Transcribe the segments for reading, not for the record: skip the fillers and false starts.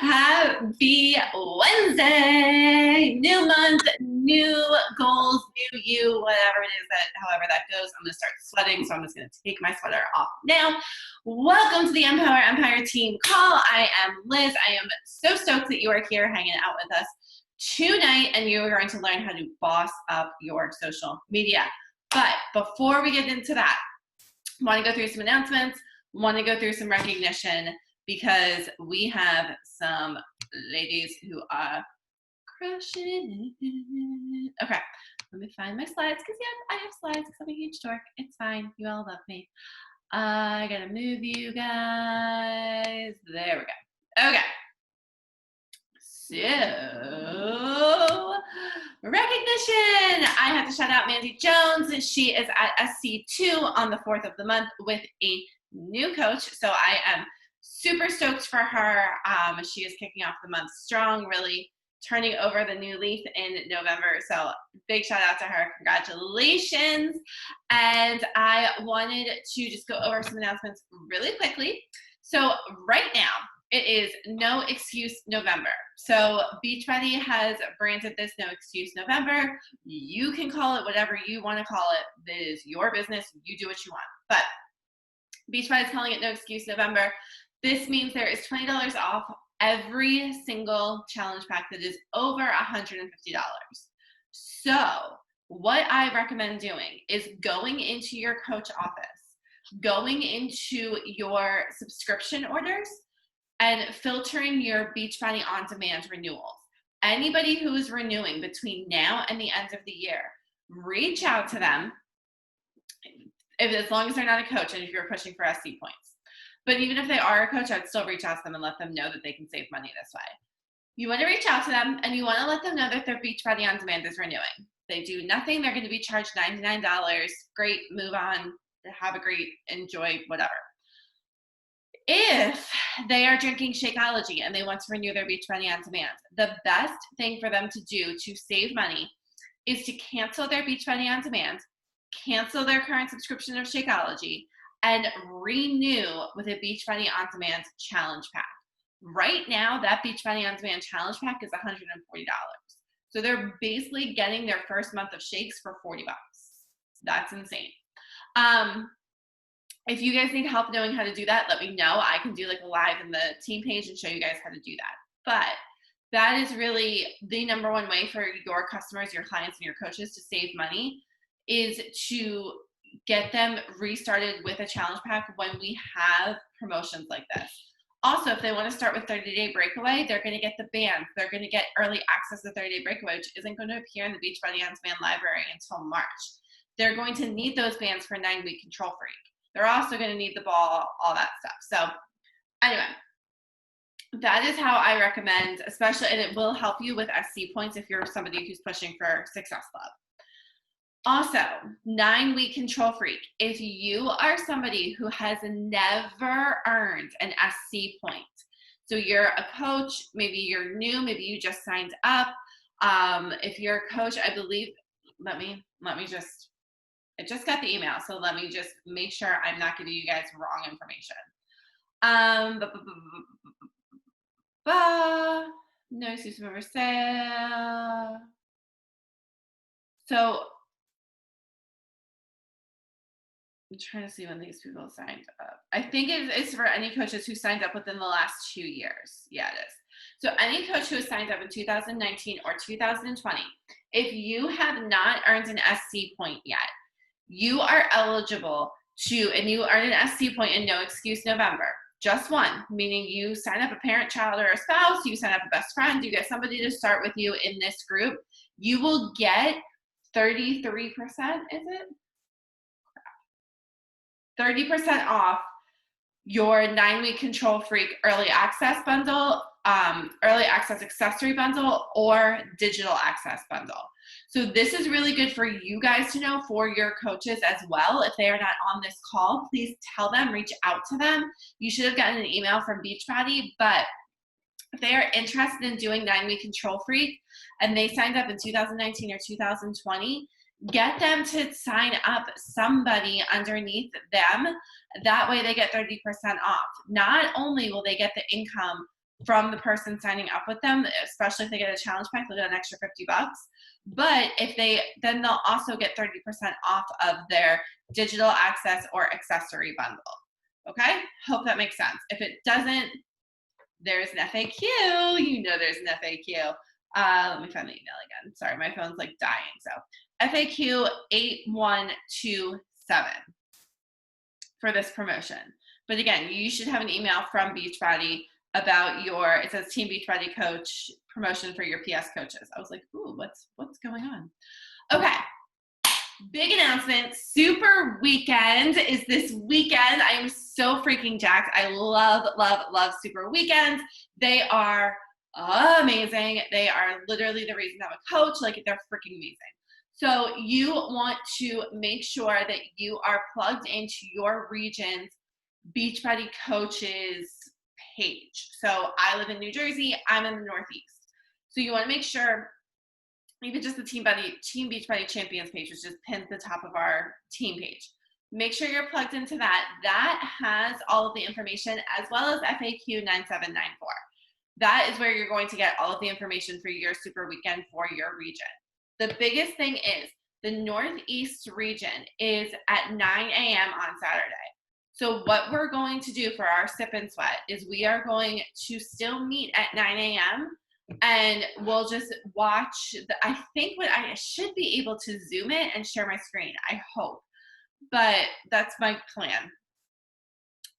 Happy Wednesday! New month, new goals, new you, whatever it is however that goes. I'm gonna start sweating, so I'm just gonna take my sweater off now. Welcome to the Empower Empire team call. I am Liz. I am so stoked that you are here hanging out with us tonight, and you are going to learn how to boss up your social media. But before we get into that, I want to go through some announcements, want to go through some recognition, because we have some ladies who are crushing it. Okay, let me find my slides, because yeah, I have slides because I'm a huge dork. It's fine. You all love me. I gotta move you guys. There we go. Okay. So, recognition. I have to shout out Mandy Jones. She is at SC2 on the 4th of the month with a new coach. So I am super stoked for her. She is kicking off the month strong, really turning over the new leaf in November. So big shout out to her. Congratulations. And I wanted to just go over some announcements really quickly. So right now, it is No Excuse November. So Beachbody has branded this No Excuse November. You can call it whatever you want to call it. It is your business. You do what you want. But Beachbody is calling it No Excuse November. This means there is $20 off every single challenge pack that is over $150. So what I recommend doing is going into your coach office, going into your subscription orders, and filtering your Beachbody On Demand renewals. Anybody who is renewing between now and the end of the year, reach out to them, as long as they're not a coach and if you're pushing for SC points. But even if they are a coach, I'd still reach out to them and let them know that they can save money this way. You want to reach out to them and you want to let them know that their Beachbody On Demand is renewing. They do nothing. They're going to be charged $99. Great, move on, have a great, enjoy, whatever. If they are drinking Shakeology and they want to renew their Beachbody On Demand, the best thing for them to do to save money is to cancel their Beachbody On Demand, cancel their current subscription of Shakeology, and renew with a Beachbody On Demand challenge pack. Right now, that Beachbody On Demand challenge pack is $140. So they're basically getting their first month of shakes for $40. That's insane. If you guys need help knowing how to do that, let me know. I can do like a live in the team page and show you guys how to do that. But that is really the number one way for your customers, your clients, and your coaches to save money, is to get them restarted with a challenge pack when we have promotions like this. Also, if they want to start with 30-Day Breakaway, they're going to get the bands. They're going to get early access to 30-Day Breakaway, which isn't going to appear in the Beachbody On Demand library until March. They're going to need those bands for 9-week Control Freak. They're also going to need the ball, all that stuff. So anyway, that is how I recommend, especially, and it will help you with SC points if you're somebody who's pushing for Success Club. Also, 9-week Control Freak. If you are somebody who has never earned an SC point, so you're a coach, maybe you're new, maybe you just signed up. If you're a coach, I believe, let me just, I just got the email, so let me just make sure I'm not giving you guys wrong information. No excuse for sale. So I'm trying to see when these people signed up. I think it's for any coaches who signed up within the last 2 years. Yeah, it is. So any coach who has signed up in 2019 or 2020, if you have not earned an SC point yet, you are eligible to, and you earn an SC point in No Excuse November. Just one, meaning you sign up a parent, child, or a spouse, you sign up a best friend, you get somebody to start with you in this group, you will get 33%, is it? 30% off your 9-week Control Freak early access bundle, early access accessory bundle, or digital access bundle. So this is really good for you guys to know, for your coaches as well. If they are not on this call, please tell them, reach out to them. You should have gotten an email from Beachbody, but if they are interested in doing 9-week Control Freak and they signed up in 2019 or 2020, get them to sign up somebody underneath them. That way they get 30% off. Not only will they get the income from the person signing up with them, especially if they get a challenge pack, they'll get an extra $50. But then they'll also get 30% off of their digital access or accessory bundle. Okay? Hope that makes sense. If it doesn't, there's an FAQ. You know there's an FAQ. Let me find the email again. Sorry, my phone's like dying. So FAQ 8127 for this promotion. But again, you should have an email from Beachbody about it says Team Beachbody Coach promotion for your PS coaches. I was like, ooh, what's going on? Okay. Big announcement. Super Weekend is this weekend. I am so freaking jacked. I love, love, love Super Weekends. They are amazing. They are literally the reason I'm a coach. Like, they're freaking amazing. So you want to make sure that you are plugged into your region's Beachbody Coaches page. So I live in New Jersey. I'm in the Northeast. So you want to make sure, even just the Team Beachbody Champions page, which just pins the top of our team page. Make sure you're plugged into that. That has all of the information, as well as FAQ 9794. That is where you're going to get all of the information for your Super Weekend for your region. The biggest thing is the Northeast region is at 9 a.m. on Saturday. So what we're going to do for our Sip and Sweat is we are going to still meet at 9 a.m. and we'll just watch. I think I should be able to Zoom it and share my screen. I hope. But that's my plan.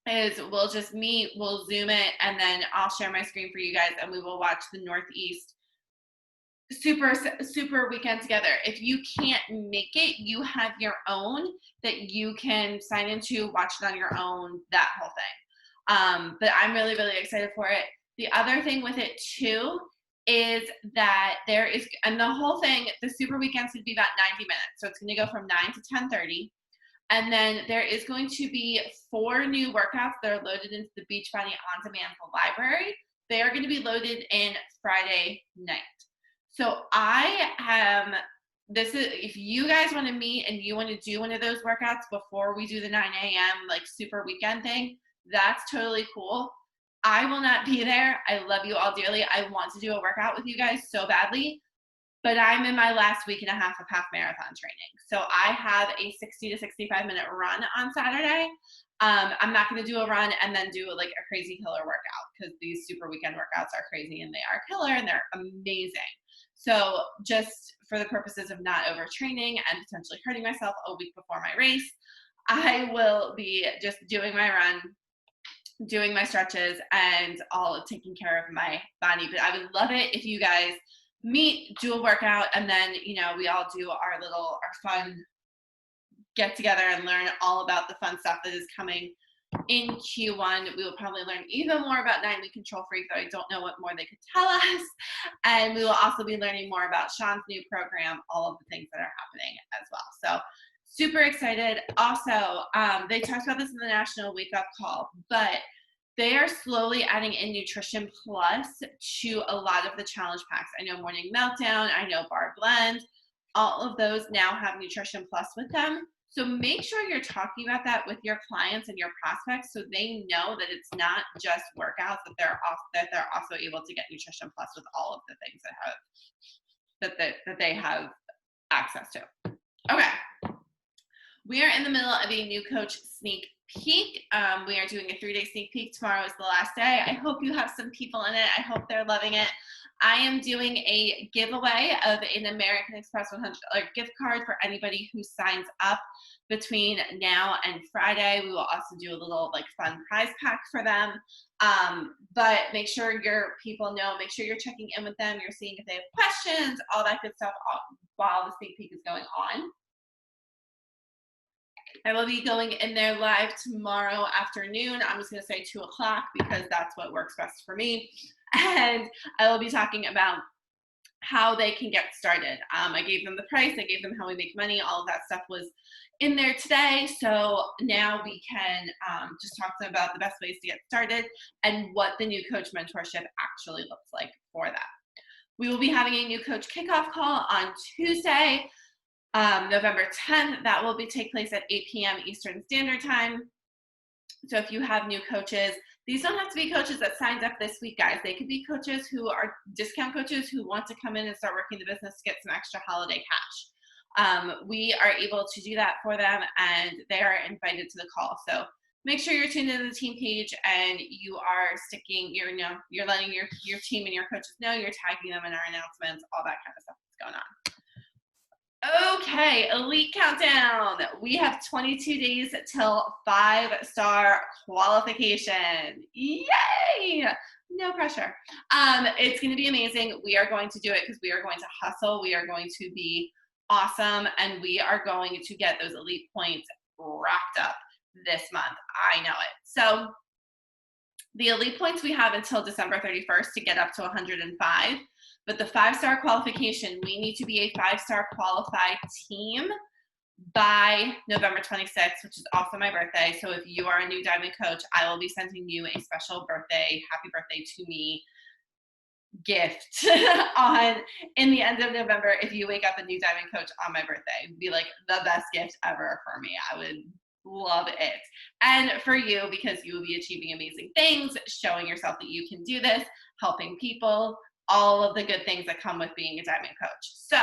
Is we'll just meet, we'll Zoom it, and then I'll share my screen for you guys, and we will watch the Northeast Super Weekend together. If you can't make it, you have your own that you can sign into, watch it on your own, that whole thing. But I'm really, really excited for it. The other thing with it too is that and the whole thing, the Super Weekend's going to be about 90 minutes. So it's going to go from 9 to 10:30. And then there is going to be 4 new workouts that are loaded into the Beachbody On Demand library. They are going to be loaded in Friday night. So if you guys want to meet and you want to do one of those workouts before we do the 9 a.m. like Super Weekend thing, that's totally cool. I will not be there. I love you all dearly. I want to do a workout with you guys so badly. But I'm in my last week and a half of half marathon training. So I have a 60 to 65 minute run on Saturday. I'm not going to do a run and then do like a crazy killer workout, because these Super Weekend workouts are crazy and they are killer and they're amazing. So just for the purposes of not overtraining and potentially hurting myself a week before my race, I will be just doing my run, doing my stretches, and all taking care of my body. But I would love it if you guys meet, do a workout, and then, we all do our fun get together and learn all about the fun stuff that is coming in Q1. We will probably learn even more about 9-week control freak, though I don't know what more they could tell us. And we will also be learning more about Sean's new program, all of the things that are happening as well. So super excited. Also, they talked about this in the National Wake Up Call, but they are slowly adding in Nutrition Plus to a lot of the challenge packs. I know Morning Meltdown, I know Bar Blend, all of those now have Nutrition Plus with them. So make sure you're talking about that with your clients and your prospects, so they know that it's not just workouts, that they're also able to get Nutrition Plus with all of the things that they have access to. Okay. We are in the middle of a new coach sneak peek. We are doing a 3-day sneak peek. Tomorrow is the last day. I hope you have some people in it. I hope they're loving it. I am doing a giveaway of an American Express $100 gift card for anybody who signs up between now and Friday. We will also do a little fun prize pack for them. But make sure your people know, make sure you're checking in with them. You're seeing if they have questions, all that good stuff while the sneak peek is going on. I will be going in there live tomorrow afternoon. I'm just going to say 2 o'clock because that's what works best for me. And I will be talking about how they can get started. I gave them the price. I gave them how we make money. All of that stuff was in there today. So now we can just talk to them about the best ways to get started and what the new coach mentorship actually looks like for that. We will be having a new coach kickoff call on Tuesday. November 10th, that will take place at 8 p.m. Eastern Standard Time. So if you have new coaches, these don't have to be coaches that signed up this week, guys. They could be coaches who are discount coaches who want to come in and start working the business to get some extra holiday cash. We are able to do that for them, and they are invited to the call. So make sure you're tuned into the team page and you are sticking, you're letting your team and your coaches know, you're tagging them in our announcements, all that kind of stuff that's going on. Okay, Elite Countdown. We have 22 days till 5-star qualification. Yay! No pressure. It's going to be amazing. We are going to do it because we are going to hustle. We are going to be awesome, and we are going to get those elite points racked up this month. I know it. So the elite points, we have until December 31st to get up to 105. But the 5-star qualification, we need to be a 5-star qualified team by November 26th, which is also my birthday. So if you are a new Diamond coach, I will be sending you a special birthday, happy birthday to me gift in the end of November. If you wake up a new Diamond coach on my birthday, it'd be like the best gift ever for me. I would love it. And for you, because you will be achieving amazing things, showing yourself that you can do this, helping people, all of the good things that come with being a Diamond coach. So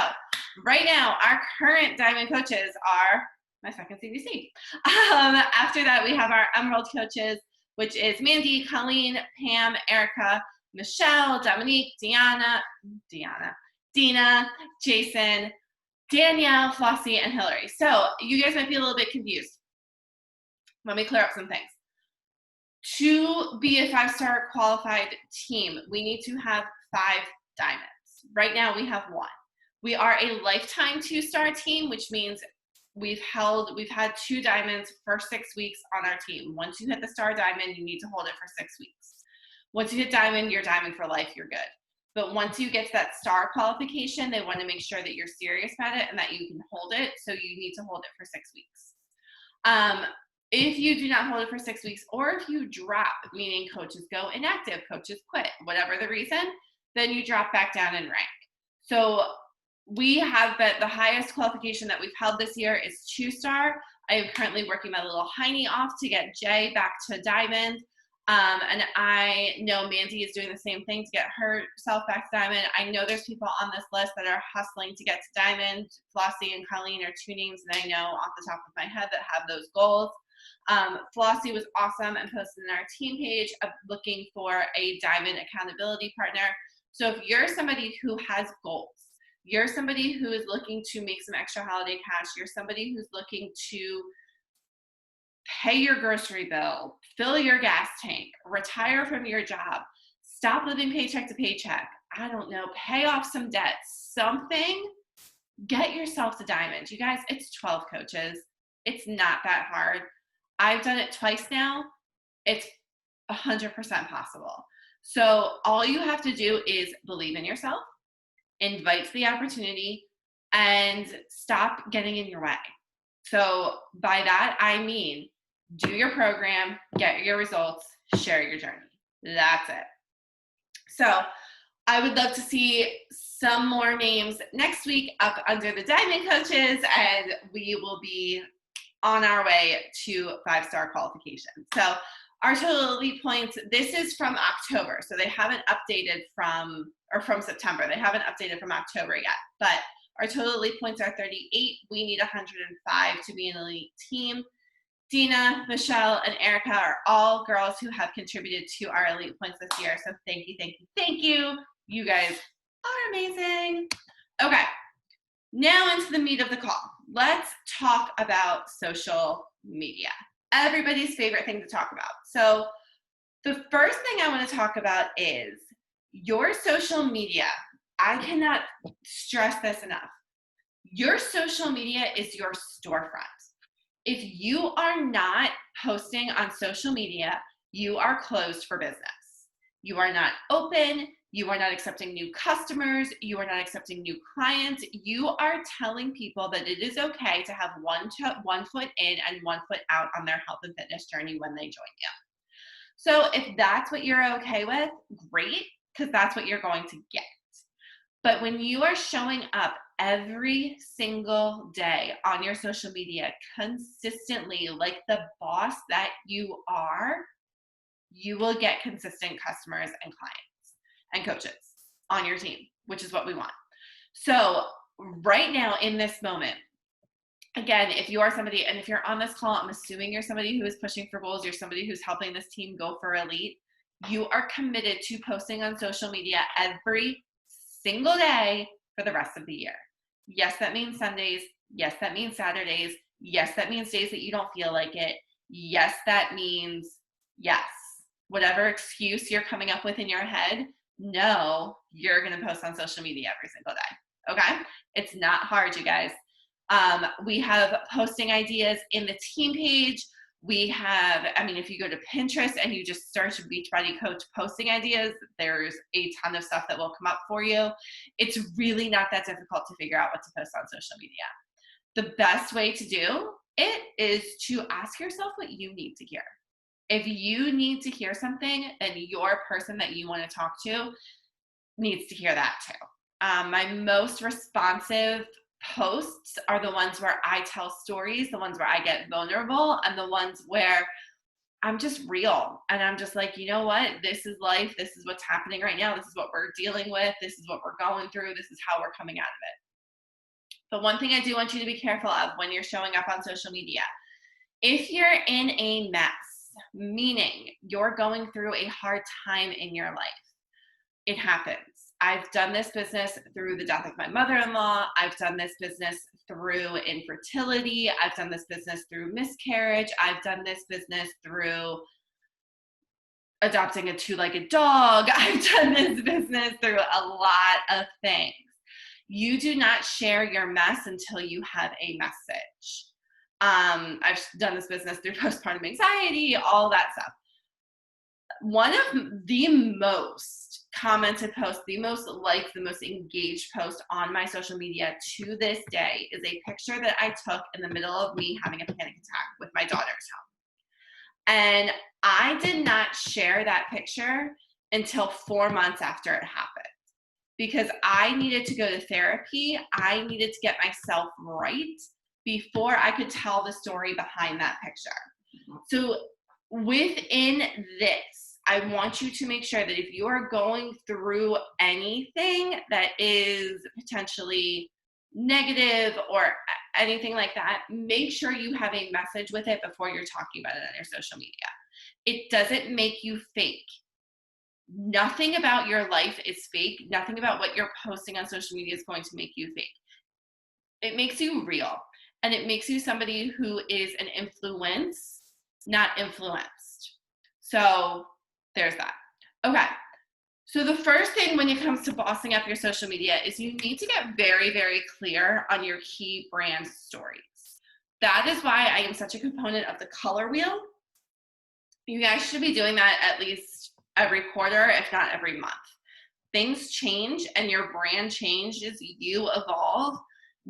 right now, our current Diamond coaches are my second CDC. After that, we have our Emerald coaches, which is Mandy, Colleen, Pam, Erica, Michelle, Dominique, Dina, Jason, Danielle, Flossie, and Hillary. So you guys might be a little bit confused. Let me clear up some things. To be a 5-star qualified team, we need to have 5 diamonds. Right now we have 1. We are a lifetime 2-star team, which means we've had 2 diamonds for 6 weeks on our team. Once you hit the star diamond, you need to hold it for 6 weeks. Once you hit diamond, you're diamond for life, you're good. But once you get to that star qualification, they want to make sure that you're serious about it and that you can hold it, so you need to hold it for 6 weeks. If you do not hold it for 6 weeks, or if you drop, meaning coaches go inactive, coaches quit, whatever the reason, then you drop back down in rank. So we have the highest qualification that we've held this year is 2-star. I am currently working my little hiney off to get Jay back to diamond. And I know Mandy is doing the same thing to get herself back to diamond. I know there's people on this list that are hustling to get to diamond. Flossie and Colleen are 2 names that I know off the top of my head that have those goals. Flossie was awesome and posted in our team page of looking for a diamond accountability partner. So if you're somebody who has goals, you're somebody who is looking to make some extra holiday cash, you're somebody who's looking to pay your grocery bill, fill your gas tank, retire from your job, stop living paycheck to paycheck, I don't know, pay off some debt, something, get yourself to diamond. You guys, it's 12 coaches. It's not that hard. I've done it twice now. It's 100% possible. So all you have to do is believe in yourself, invite the opportunity, and stop getting in your way. So by that, I mean, do your program, get your results, share your journey. That's it. So I would love to see some more names next week up under the Diamond coaches, and we will be on our way to 5-star qualification. So our total elite points, this is from October. So they haven't updated from September. They haven't updated from October yet, but our total elite points are 38. We need 105 to be an elite team. Dina, Michelle, and Erica are all girls who have contributed to our elite points this year. So thank you, thank you, thank you. You guys are amazing. Okay, now into the meat of the call. Let's talk about social media. Everybody's favorite thing to talk about. So the first thing I want to talk about is your social media. I cannot stress this enough. Your social media is your storefront. If you are not posting on social media, you are closed for business. You are not open. You are not accepting new customers. You are not accepting new clients. You are telling people that it is okay to have one foot in and 1 foot out on their health and fitness journey when they join you. So if that's what you're okay with, great, because that's what you're going to get. But when you are showing up every single day on your social media consistently, like the boss that you are, you will get consistent customers and clients and coaches on your team, which is what we want. So right now in this moment, again, if you are somebody, and if you're on this call, I'm assuming you're somebody who is pushing for goals, you're somebody who's helping this team go for elite, you are committed to posting on social media every single day for the rest of the year. Yes, that means Sundays. Yes, that means Saturdays. Yes, that means days that you don't feel like it. Yes, that means yes. Whatever excuse you're coming up with in your head, no, you're going to post on social media every single day. Okay? It's not hard, you guys. We have posting ideas in the team page. We have, if you go to Pinterest and you just search Beachbody Coach posting ideas, there's a ton of stuff that will come up for you. It's really not that difficult to figure out what to post on social media. The best way to do it is to ask yourself what you need to hear. If you need to hear something, then your person that you want to talk to needs to hear that too. My most responsive posts are the ones where I tell stories, the ones where I get vulnerable, and the ones where I'm just real. And I'm just like, you know what? This is life. This is what's happening right now. This is what we're dealing with. This is what we're going through. This is how we're coming out of it. But one thing I do want you to be careful of when you're showing up on social media, if you're in a mess, meaning you're going through a hard time in your life, it happens. I've done this business through the death of my mother-in-law. I've done this business through infertility. I've done this business through miscarriage. I've done this business through adopting a two-legged dog. I've done this business through a lot of things. You do not share your mess until you have a message. I've done this business through postpartum anxiety, all that stuff. One of the most commented posts, the most liked, the most engaged post on my social media to this day is a picture that I took in the middle of me having a panic attack with my daughter's home. And I did not share that picture until 4 months after it happened because I needed to go to therapy. I needed to get myself right before I could tell the story behind that picture. So within this, I want you to make sure that if you are going through anything that is potentially negative or anything like that, make sure you have a message with it before you're talking about it on your social media. It doesn't make you fake. Nothing about your life is fake. Nothing about what you're posting on social media is going to make you fake. It makes you real, and it makes you somebody who is an influence, not influenced. So there's that. Okay. So the first thing when it comes to bossing up your social media is you need to get very, very clear on your key brand stories. That is why I am such a component of the color wheel. You guys should be doing that at least every quarter, if not every month. Things change and your brand changes, you evolve.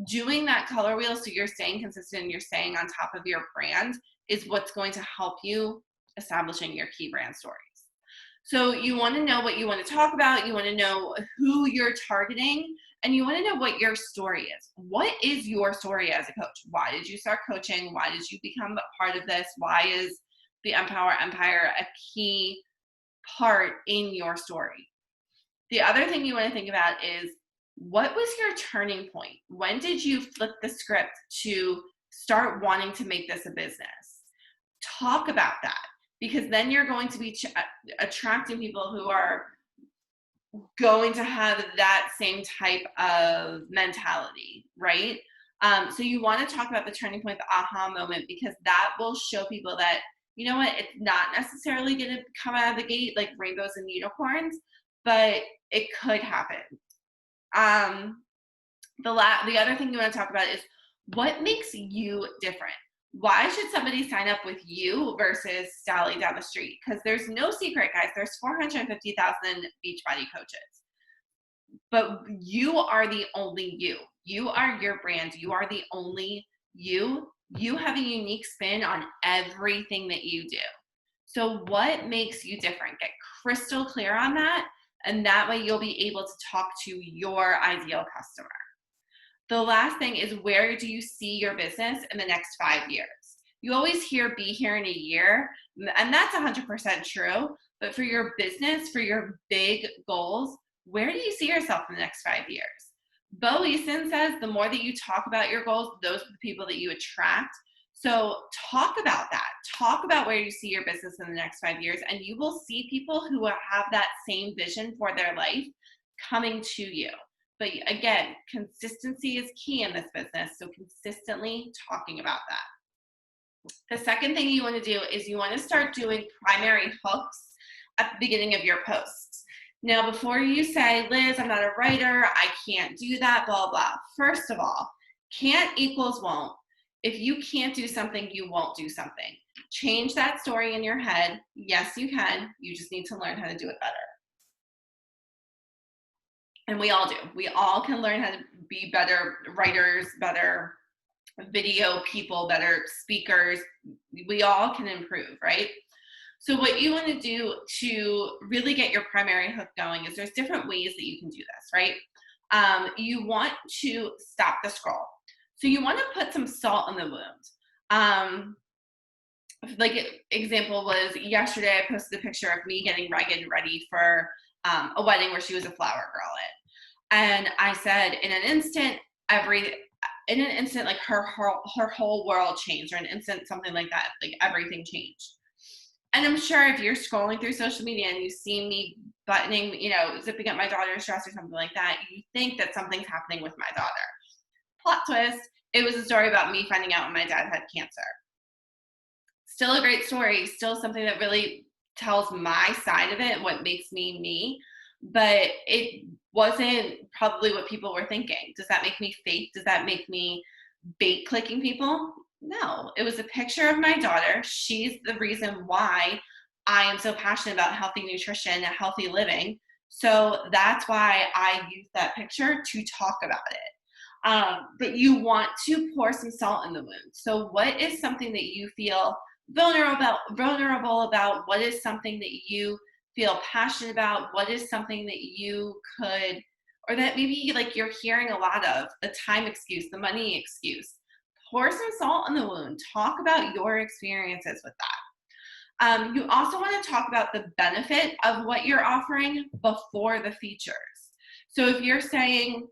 Doing that color wheel so you're staying consistent and you're staying on top of your brand is what's going to help you establishing your key brand stories. So you want to know what you want to talk about, you want to know who you're targeting, and you want to know what your story is. What is your story as a coach? Why did you start coaching? Why did you become a part of this? Why is the Empower Empire a key part in your story? The other thing you want to think about is, what was your turning point? When did you flip the script to start wanting to make this a business? Talk about that, because then you're going to be attracting people who are going to have that same type of mentality, right? So you want to talk about the turning point, the aha moment, because that will show people that, you know what, it's not necessarily going to come out of the gate like rainbows and unicorns, but it could happen. The other thing you want to talk about is what makes you different. Why should somebody sign up with you versus Sally down the street? Because there's no secret, guys. There's 450,000 Beachbody coaches. But you are the only you. You are your brand. You are the only you. You have a unique spin on everything that you do. So what makes you different? Get crystal clear on that. And that way you'll be able to talk to your ideal customer. The last thing is, where do you see your business in the next 5 years? You always hear be here in a year, and that's 100% true. But for your business, for your big goals, where do you see yourself in the next 5 years? Bo Eason says the more that you talk about your goals, those are the people that you attract. So talk about that. Talk about where you see your business in the next 5 years, and you will see people who have that same vision for their life coming to you. But again, consistency is key in this business. So consistently talking about that. The second thing you want to do is you want to start doing primary hooks at the beginning of your posts. Now, before you say, Liz, I'm not a writer, I can't do that, blah, blah. First of all, can't equals won't. If you can't do something, you won't do something. Change that story in your head. Yes, you can. You just need to learn how to do it better. And we all do. We all can learn how to be better writers, better video people, better speakers. We all can improve, right? So what you want to do to really get your primary hook going is there's different ways that you can do this, right? You want to stop the scroll. So you want to put some salt in the wound. Like example was yesterday, I posted a picture of me getting Reagan ready for a wedding where she was a flower girl in. And I said, in an instant, like her whole world changed, or an instant, something like that, like everything changed. And I'm sure if you're scrolling through social media and you see me buttoning, zipping up my daughter's dress or something like that, you think that something's happening with my daughter. Plot twist, it was a story about me finding out when my dad had cancer. Still a great story, still something that really tells my side of it, what makes me me, but it wasn't probably what people were thinking. Does that make me fake? Does that make me bait clicking people? No, it was a picture of my daughter. She's the reason why I am so passionate about healthy nutrition and healthy living. So that's why I used that picture to talk about it. But you want to pour some salt in the wound. So what is something that you feel vulnerable about? What is something that you feel passionate about? What is something that you could, or that maybe like you're hearing a lot of, the time excuse, the money excuse? Pour some salt in the wound. Talk about your experiences with that. You also want to talk about the benefit of what you're offering before the features. So if you're saying,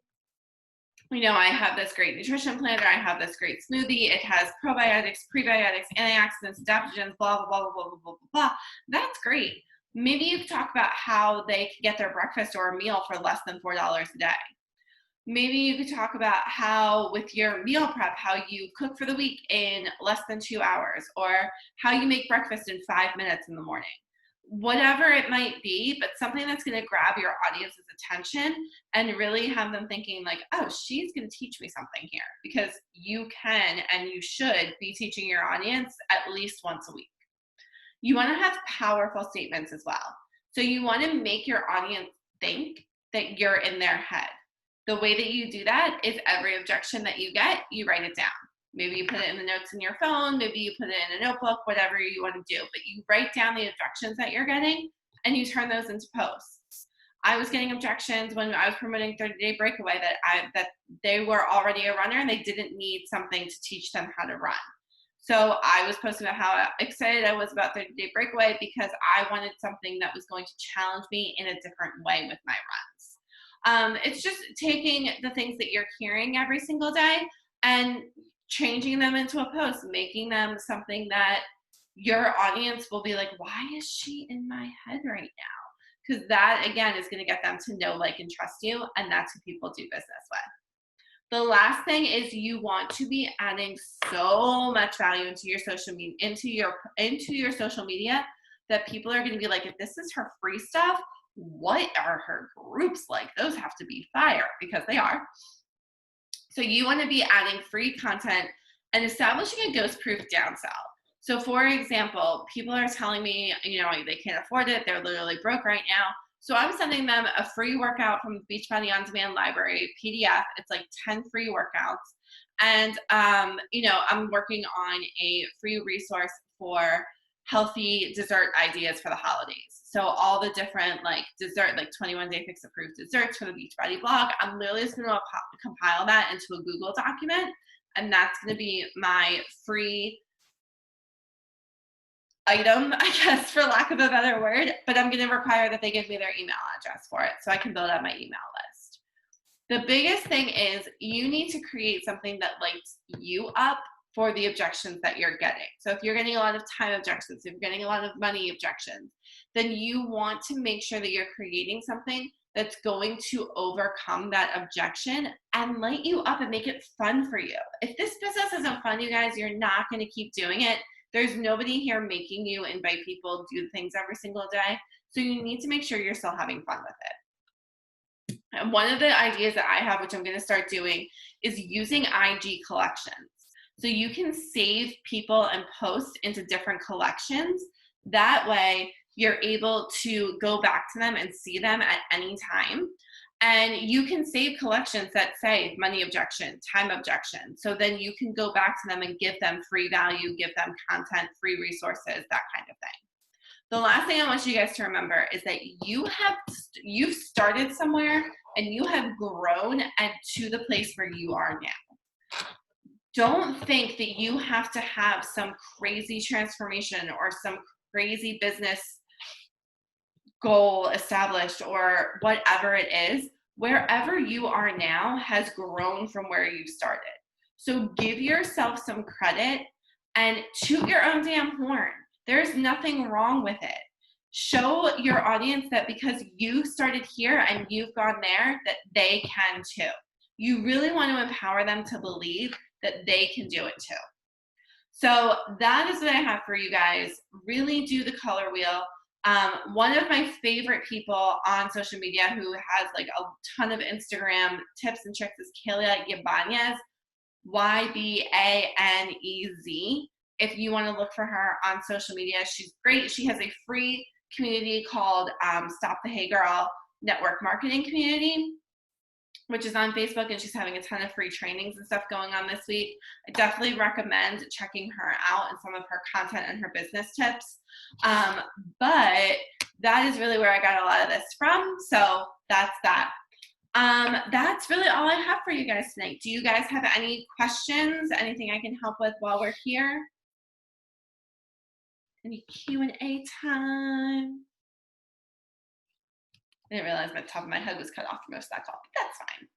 I have this great nutrition plan, or I have this great smoothie, it has probiotics, prebiotics, antioxidants, adaptogens, blah, blah, blah, blah, blah, blah, blah, that's great. Maybe you could talk about how they can get their breakfast or a meal for less than $4 a day. Maybe you could talk about how with your meal prep, how you cook for the week in less than 2 hours, or how you make breakfast in 5 minutes in the morning. Whatever it might be, but something that's going to grab your audience's attention and really have them thinking like, oh, she's going to teach me something here, because you can and you should be teaching your audience at least once a week. You want to have powerful statements as well. So you want to make your audience think that you're in their head. The way that you do that is every objection that you get, you write it down. Maybe you put it in the notes in your phone, maybe you put it in a notebook, whatever you want to do, but you write down the objections that you're getting and you turn those into posts. I was getting objections when I was promoting 30-Day Breakaway that they were already a runner and they didn't need something to teach them how to run. So I was posting about how excited I was about 30-Day Breakaway because I wanted something that was going to challenge me in a different way with my runs. It's just taking the things that you're hearing every single day and changing them into a post, making them something that your audience will be like, why is she in my head right now? Because that, again, is going to get them to know, like, and trust you, and that's who people do business with. The last thing is you want to be adding so much value into your social media, into your social media, that people are going to be like, if this is her free stuff, what are her groups like? Those have to be fire, because they are. So you want to be adding free content and establishing a ghost-proof downsell. So for example, people are telling me, they can't afford it. They're literally broke right now. So I'm sending them a free workout from the Beachbody On Demand library, PDF. It's like 10 free workouts. And, I'm working on a free resource for healthy dessert ideas for the holidays. So all the different like dessert, like 21 Day Fix approved desserts for the Beachbody blog, I'm literally just going to compile that into a Google document, and that's going to be my free item, I guess, for lack of a better word, but I'm going to require that they give me their email address for it so I can build out my email list. The biggest thing is you need to create something that lights you up for the objections that you're getting. So if you're getting a lot of time objections, if you're getting a lot of money objections, then you want to make sure that you're creating something that's going to overcome that objection and light you up and make it fun for you. If this business isn't fun, you guys, you're not going to keep doing it. There's nobody here making you invite people, do things every single day. So you need to make sure you're still having fun with it. And one of the ideas that I have, which I'm going to start doing, is using IG collections. So you can save people and post into different collections. That way you're able to go back to them and see them at any time. And you can save collections that say money objection, time objection. So then you can go back to them and give them free value, give them content, free resources, that kind of thing. The last thing I want you guys to remember is that you've started somewhere and you have grown and to the place where you are now. Don't think that you have to have some crazy transformation or some crazy business goal established or whatever it is. Wherever you are now has grown from where you started. So give yourself some credit and toot your own damn horn. There's nothing wrong with it. Show your audience that because you started here and you've gone there, that they can too. You really want to empower them to believe that they can do it too. So that is what I have for you guys. Really do the color wheel. One of my favorite people on social media who has like a ton of Instagram tips and tricks is Kayla Yabanez, Y-B-A-N-E-Z. If you want to look for her on social media, she's great. She has a free community called Stop the Hey Girl Network Marketing Community, which is on Facebook, and she's having a ton of free trainings and stuff going on this week. I definitely recommend checking her out and some of her content and her business tips. But that is really where I got a lot of this from. So that's that. That's really all I have for you guys tonight. Do you guys have any questions? Anything I can help with while we're here? Any Q&A time? I didn't realize my top of my head was cut off for most of that call, but that's fine.